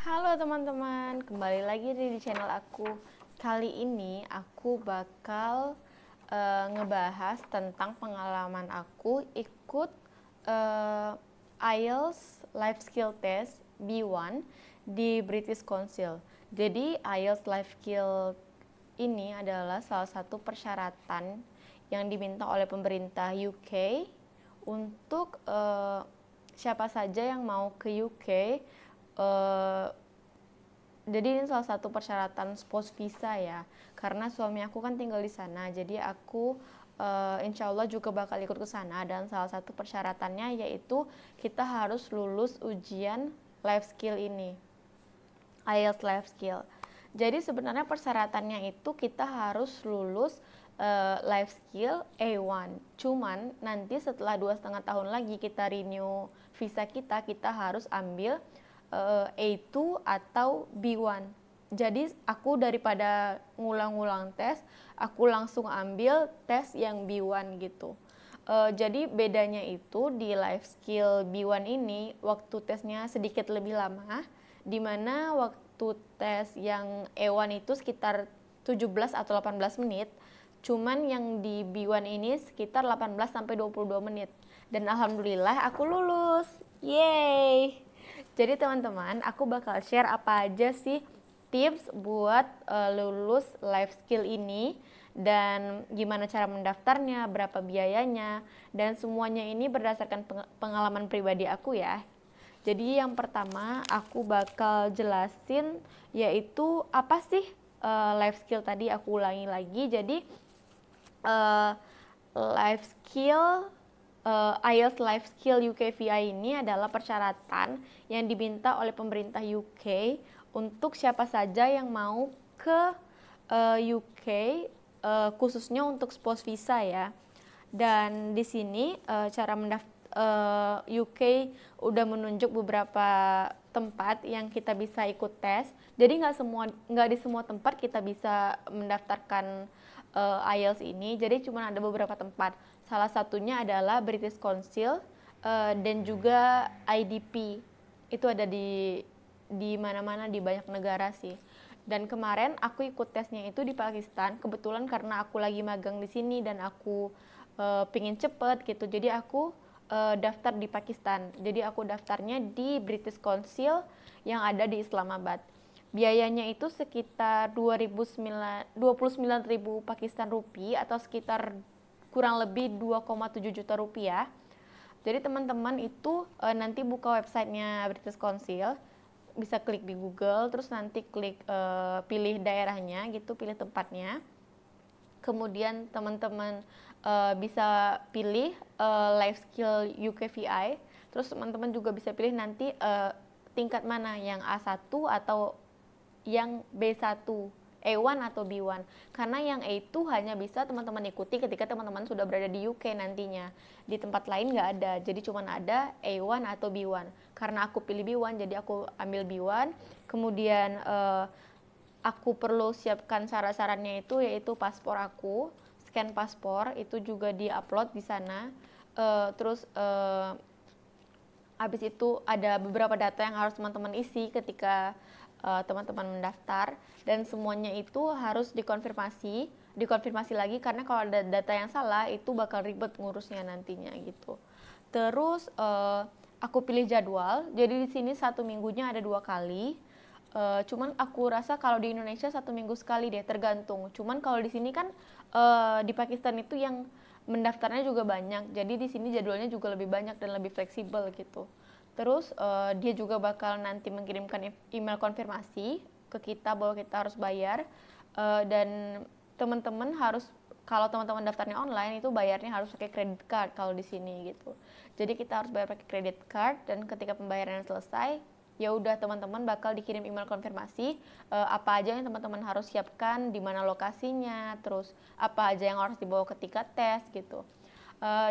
Halo teman-teman, kembali lagi di channel aku. Kali ini aku bakal ngebahas tentang pengalaman aku ikut IELTS Life Skill Test B1 di British Council. Jadi IELTS Life Skill ini adalah salah satu persyaratan yang diminta oleh pemerintah UK untuk siapa saja yang mau ke UK. Jadi ini salah satu persyaratan spouse visa ya, karena suami aku kan tinggal di sana, jadi aku insya Allah juga bakal ikut ke sana. Dan salah satu persyaratannya yaitu kita harus lulus ujian life skill ini, IELTS life skill. Jadi sebenarnya persyaratannya itu kita harus lulus life skill A1. Cuman nanti setelah 2,5 tahun lagi kita renew visa kita harus ambil A2 atau B1. Jadi aku daripada ngulang-ngulang tes, aku langsung ambil tes yang B1 gitu. Jadi bedanya itu di life skill B1 ini waktu tesnya sedikit lebih lama, dimana waktu tes yang A1 itu sekitar 17 atau 18 menit, cuman yang di B1 ini sekitar 18 sampai 22 menit. Dan alhamdulillah aku lulus. Yeay. Jadi teman-teman, aku bakal share apa aja sih tips buat lulus life skill ini, dan gimana cara mendaftarnya, berapa biayanya, dan semuanya ini berdasarkan pengalaman pribadi aku ya. Jadi yang pertama aku bakal jelasin yaitu apa sih life skill tadi, aku ulangi lagi. Jadi life skill IELTS Life Skill UKVI ini adalah persyaratan yang diminta oleh pemerintah UK untuk siapa saja yang mau ke UK, khususnya untuk spouse visa ya. Dan di sini cara UK udah menunjuk beberapa tempat yang kita bisa ikut tes. Jadi nggak di semua tempat kita bisa mendaftarkan IELTS ini. Jadi cuma ada beberapa tempat. Salah satunya adalah British Council dan juga IDP. Itu ada di mana-mana, di banyak negara sih. Dan kemarin aku ikut tesnya itu di Pakistan. Kebetulan karena aku lagi magang di sini dan aku pingin cepet gitu. Jadi aku daftar di Pakistan. Jadi aku daftarnya di British Council yang ada di Islamabad. Biayanya itu sekitar 29.000 Pakistan rupiah atau sekitar kurang lebih 2,7 juta rupiah. Jadi teman-teman itu nanti buka websitenya British Council, bisa klik di Google, terus nanti klik pilih daerahnya gitu, pilih tempatnya. Kemudian teman-teman bisa pilih life skill UKVI, terus teman-teman juga bisa pilih nanti tingkat mana, yang A1 atau yang B1, A1 atau B1. Karena yang A2 hanya bisa teman-teman ikuti ketika teman-teman sudah berada di UK nantinya. Di tempat lain nggak ada, jadi cuma ada A1 atau B1. Karena aku pilih B1, jadi aku ambil B1. Kemudian aku perlu siapkan syarat-syaratnya itu yaitu paspor aku, scan paspor, itu juga di-upload di sana. Terus habis itu ada beberapa data yang harus teman-teman isi ketika teman-teman mendaftar, dan semuanya itu harus dikonfirmasi lagi, karena kalau ada data yang salah itu bakal ribet ngurusnya nantinya gitu. Terus aku pilih jadwal, jadi di sini 1 minggunya ada 2 kali. Cuman aku rasa kalau di Indonesia 1 minggu sekali deh, tergantung. Cuman kalau di sini kan di Pakistan itu yang mendaftarnya juga banyak, jadi di sini jadwalnya juga lebih banyak dan lebih fleksibel gitu. Terus dia juga bakal nanti mengirimkan email konfirmasi ke kita bahwa kita harus bayar, dan teman-teman harus, kalau teman-teman daftarnya online itu bayarnya harus pakai credit card kalau di sini gitu. Jadi kita harus bayar pakai credit card, dan ketika pembayaran selesai ya udah teman-teman bakal dikirim email konfirmasi apa aja yang teman-teman harus siapkan, di mana lokasinya, terus apa aja yang harus dibawa ketika tes gitu.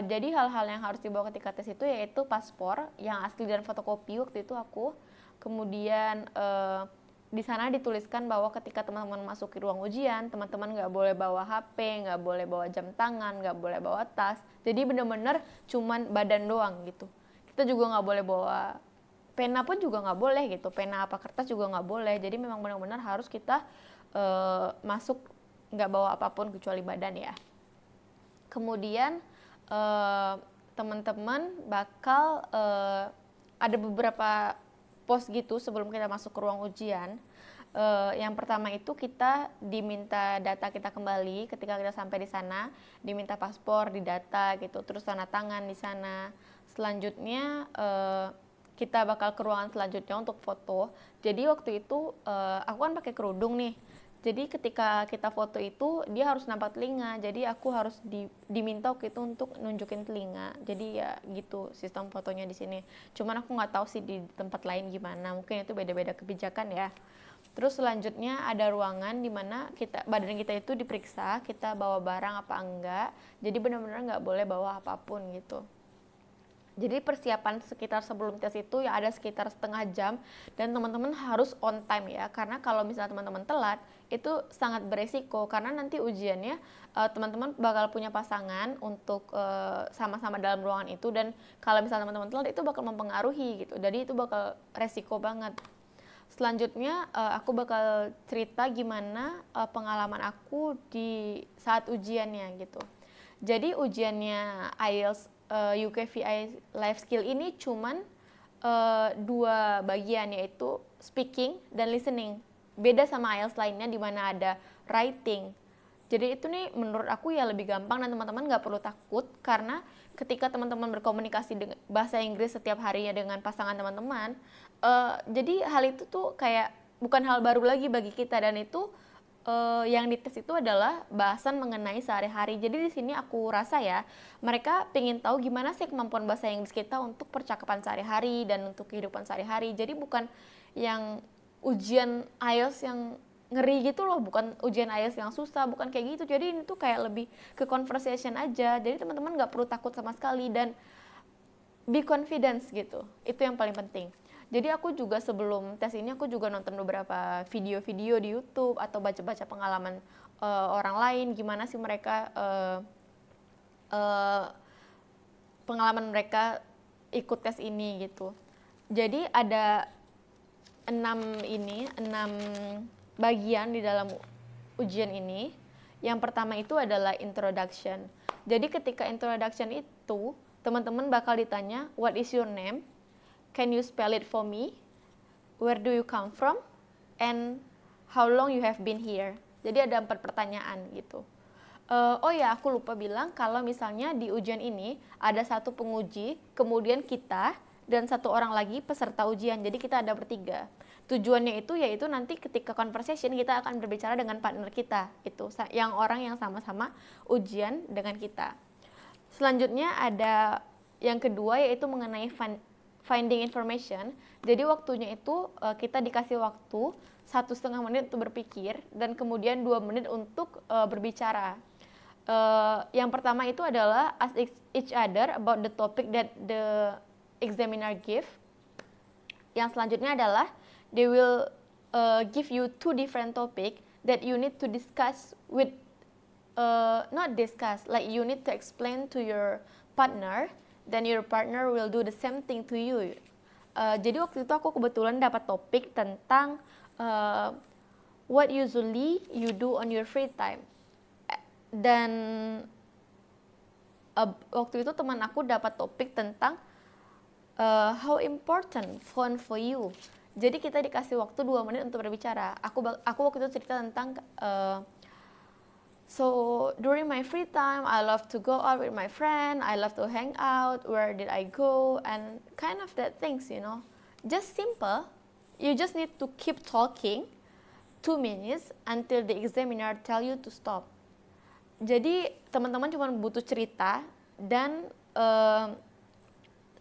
Jadi hal-hal yang harus dibawa ketika tes itu yaitu paspor yang asli dan fotokopi waktu itu aku. Kemudian di sana dituliskan bahwa ketika teman-teman masuk ke ruang ujian, teman-teman nggak boleh bawa HP, nggak boleh bawa jam tangan, nggak boleh bawa tas. Jadi bener-bener cuman badan doang gitu. Kita juga nggak boleh bawa pena pun juga nggak boleh gitu, pena apa kertas juga nggak boleh. Jadi memang benar-benar harus kita masuk nggak bawa apapun kecuali badan ya. Kemudian teman-teman bakal ada beberapa pos gitu sebelum kita masuk ke ruang ujian. Yang pertama itu kita diminta data kita kembali ketika kita sampai di sana, diminta paspor, didata gitu, terus tanda tangan di sana. Selanjutnya kita bakal ke ruangan selanjutnya untuk foto. Jadi waktu itu aku kan pakai kerudung nih. Jadi ketika kita foto itu dia harus nampak telinga. Jadi aku harus diminta waktu itu untuk nunjukin telinga. Jadi ya gitu sistem fotonya di sini. Cuman aku nggak tahu sih di tempat lain gimana. Mungkin itu beda-beda kebijakan ya. Terus selanjutnya ada ruangan di mana badan kita itu diperiksa, kita bawa barang apa enggak. Jadi benar-benar nggak boleh bawa apapun gitu. Jadi persiapan sekitar sebelum tes itu ya ada sekitar setengah jam, dan teman-teman harus on time ya, karena kalau misalnya teman-teman telat itu sangat beresiko, karena nanti ujiannya teman-teman bakal punya pasangan untuk sama-sama dalam ruangan itu, dan kalau misalnya teman-teman telat itu bakal mempengaruhi gitu, jadi itu bakal resiko banget. Selanjutnya aku bakal cerita gimana pengalaman aku di saat ujiannya gitu. Jadi ujiannya IELTS UKVI Life Skill ini cuman 2 bagian, yaitu speaking dan listening. Beda sama IELTS lainnya di mana ada writing. Jadi itu nih menurut aku ya lebih gampang, dan teman-teman nggak perlu takut, karena ketika teman-teman berkomunikasi dengan bahasa Inggris setiap harinya dengan pasangan teman-teman, jadi hal itu tuh kayak bukan hal baru lagi bagi kita, dan itu yang dites itu adalah bahasan mengenai sehari-hari. Jadi di sini aku rasa ya mereka pengen tahu gimana sih kemampuan bahasa Inggris kita untuk percakapan sehari-hari dan untuk kehidupan sehari-hari. Jadi bukan yang ujian IELTS yang ngeri gitu loh, bukan ujian IELTS yang susah, bukan kayak gitu. Jadi ini tuh kayak lebih ke conversation aja. Jadi teman-teman nggak perlu takut sama sekali, dan be confidence gitu. Itu yang paling penting. Jadi aku juga sebelum tes ini aku juga nonton beberapa video-video di YouTube atau baca-baca pengalaman orang lain, gimana sih mereka pengalaman mereka ikut tes ini gitu. Jadi ada 6 bagian di dalam ujian ini. Yang pertama itu adalah introduction. Jadi ketika introduction itu teman-teman bakal ditanya, what is your name? Can you spell it for me? Where do you come from? And how long you have been here? Jadi ada 4 pertanyaan gitu. Oh ya, aku lupa bilang kalau misalnya di ujian ini ada 1 penguji, kemudian kita, dan 1 orang lagi peserta ujian. Jadi kita ada bertiga. Tujuannya itu yaitu nanti ketika conversation kita akan berbicara dengan partner kita, itu yang orang yang sama-sama ujian dengan kita. Selanjutnya ada yang kedua yaitu mengenai finding information. Jadi waktunya itu kita dikasih waktu 1,5 menit untuk berpikir, dan kemudian 2 menit untuk berbicara. Yang pertama itu adalah ask each other about the topic that the examiner give. Yang selanjutnya adalah they will give you 2 different topic that you need to discuss with not discuss, like you need to explain to your partner, then your partner will do the same thing to you. Jadi waktu itu aku kebetulan dapat topik tentang what usually you do on your free time. Dan waktu itu teman aku dapat topik tentang how important phone for you. Jadi kita dikasih waktu 2 menit untuk berbicara. Aku waktu itu cerita tentang so during my free time, I love to go out with my friend. I love to hang out. Where did I go? And kind of that things, you know. Just simple. You just need to keep talking 2 minutes until the examiner tell you to stop. Jadi teman-teman cuma butuh cerita, dan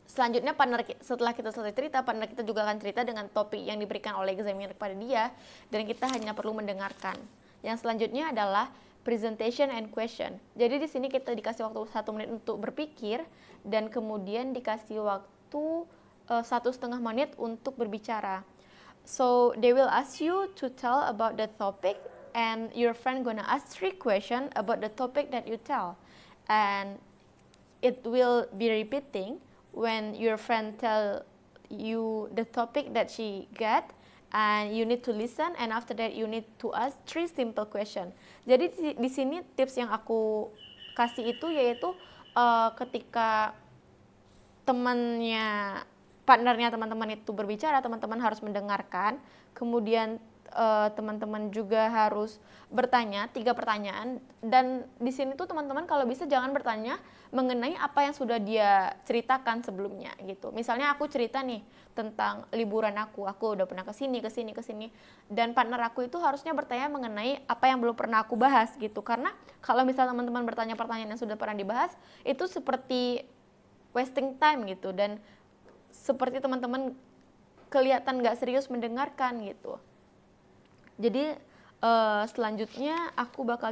selanjutnya setelah kita selesai cerita, partner kita juga akan cerita dengan topik yang diberikan oleh examiner kepada dia, dan kita hanya perlu mendengarkan. Yang selanjutnya adalah presentation and question. Jadi di sini kita dikasih waktu 1 menit untuk berpikir, dan kemudian dikasih waktu 1,5 menit untuk berbicara. So they will ask you to tell about the topic, and your friend gonna ask 3 questions about the topic that you tell, and it will be repeating when your friend tell the topic that she get, and you need to listen, and after that you need to ask 3 simple question. Jadi di sini tips yang aku kasih itu yaitu ketika partnernya teman-teman itu berbicara, teman-teman harus mendengarkan, kemudian teman-teman juga harus bertanya 3 pertanyaan, dan di sini tuh teman-teman kalau bisa jangan bertanya mengenai apa yang sudah dia ceritakan sebelumnya gitu. Misalnya aku cerita nih tentang liburan aku udah pernah ke sini, dan partner aku itu harusnya bertanya mengenai apa yang belum pernah aku bahas gitu. Karena kalau misalnya teman-teman bertanya pertanyaan yang sudah pernah dibahas, itu seperti wasting time gitu, dan seperti teman-teman kelihatan nggak serius mendengarkan gitu. Jadi selanjutnya aku bakal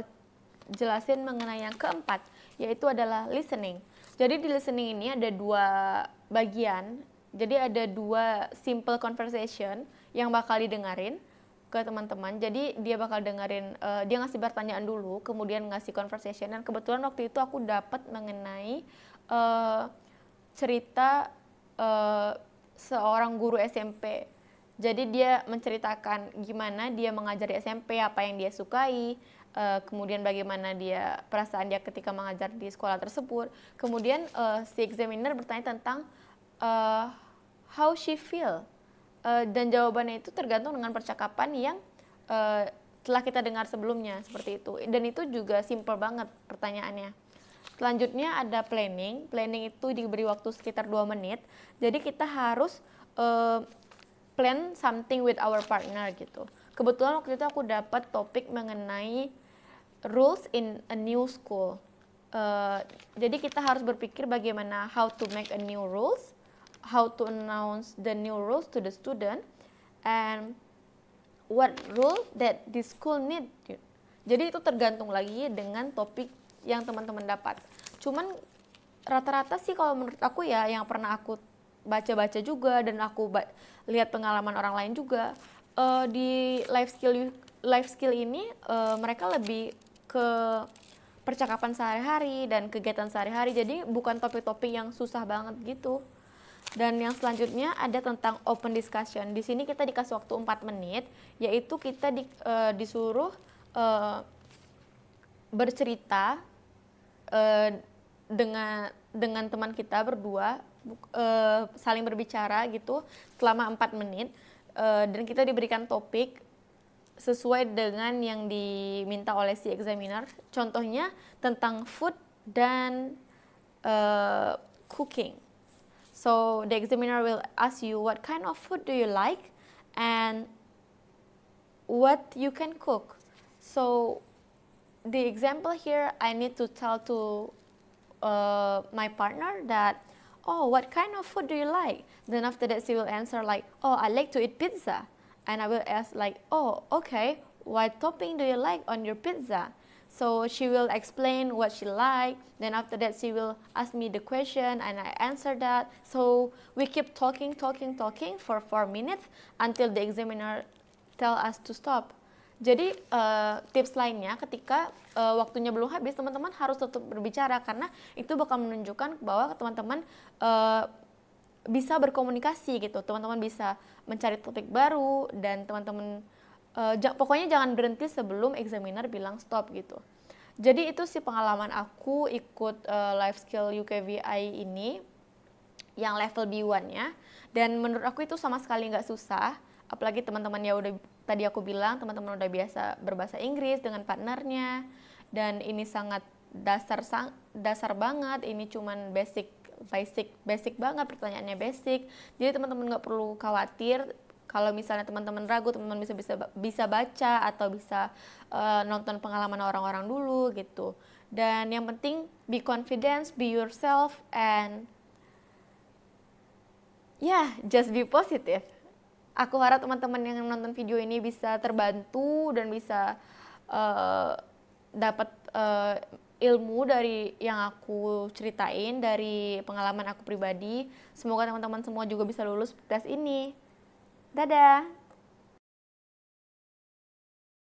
jelasin mengenai yang keempat, yaitu adalah listening. Jadi di listening ini ada 2 bagian. Jadi ada 2 simple conversation yang bakal didengarin ke teman-teman. Jadi dia bakal dengerin, dia ngasih pertanyaan dulu, kemudian ngasih conversation. Dan kebetulan waktu itu aku dapat mengenai cerita seorang guru SMP. Jadi dia menceritakan gimana dia mengajar di SMP, apa yang dia sukai, kemudian bagaimana perasaan dia ketika mengajar di sekolah tersebut. Kemudian si examiner bertanya tentang how she feel, dan jawabannya itu tergantung dengan percakapan yang telah kita dengar sebelumnya, seperti itu. Dan itu juga simple banget pertanyaannya. Selanjutnya ada planning. Planning itu diberi waktu sekitar 2 menit. Jadi kita harus plan something with our partner gitu. Kebetulan waktu itu aku dapat topik mengenai rules in a new school. Jadi kita harus berpikir bagaimana how to make a new rules, how to announce the new rules to the student, and what rule that the school need. Jadi itu tergantung lagi dengan topik yang teman-teman dapat. Cuman rata-rata sih kalau menurut aku ya, yang pernah aku baca-baca juga dan aku lihat pengalaman orang lain juga, di life skill ini mereka lebih ke percakapan sehari-hari dan kegiatan sehari-hari. Jadi bukan topik-topik yang susah banget gitu. Dan yang selanjutnya ada tentang open discussion. Di sini kita dikasih waktu 4 menit, yaitu kita disuruh bercerita dengan teman kita berdua, saling berbicara gitu selama 4 menit, dan kita diberikan topik sesuai dengan yang diminta oleh si examiner. Contohnya tentang food dan cooking. So the examiner will ask you what kind of food do you like and what you can cook. So the example here, I need to tell to my partner that, oh, what kind of food do you like? Then after that she will answer like, oh, I like to eat pizza. And I will ask like, oh, okay, what topping do you like on your pizza? So she will explain what she like. Then after that she will ask me the question and I answer that. So we keep talking for 4 minutes until the examiner tell us to stop. Jadi tips lainnya ketika waktunya belum habis, teman-teman harus tetap berbicara, karena itu bakal menunjukkan bahwa teman-teman bisa berkomunikasi gitu. Teman-teman bisa mencari topik baru, dan teman-teman pokoknya jangan berhenti sebelum examiner bilang stop gitu. Jadi itu sih pengalaman aku ikut life skill UKVI ini yang level B1-nya, dan menurut aku itu sama sekali nggak susah. Apalagi teman-teman ya udah, tadi aku bilang teman-teman udah biasa berbahasa Inggris dengan partnernya, dan ini sangat dasar banget. Ini cuman basic banget, pertanyaannya basic. Jadi teman-teman nggak perlu khawatir kalau misalnya teman-teman ragu, teman-teman bisa baca atau bisa nonton pengalaman orang-orang dulu gitu. Dan yang penting be confident, be yourself, and just be positive. Aku harap teman-teman yang nonton video ini bisa terbantu dan bisa dapat ilmu dari yang aku ceritain, dari pengalaman aku pribadi. Semoga teman-teman semua juga bisa lulus tes ini. Dadah!